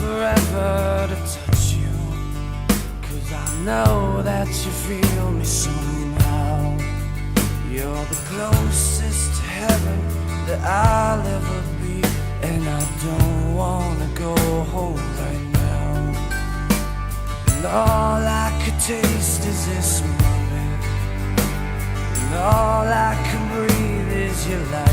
forever to touch you, 'cause I know that you feel me somehow. You're the closest to heaven that I'll ever be, and I don't wanna go home right now. And all I could taste is this moment, and all I can breathe is your light.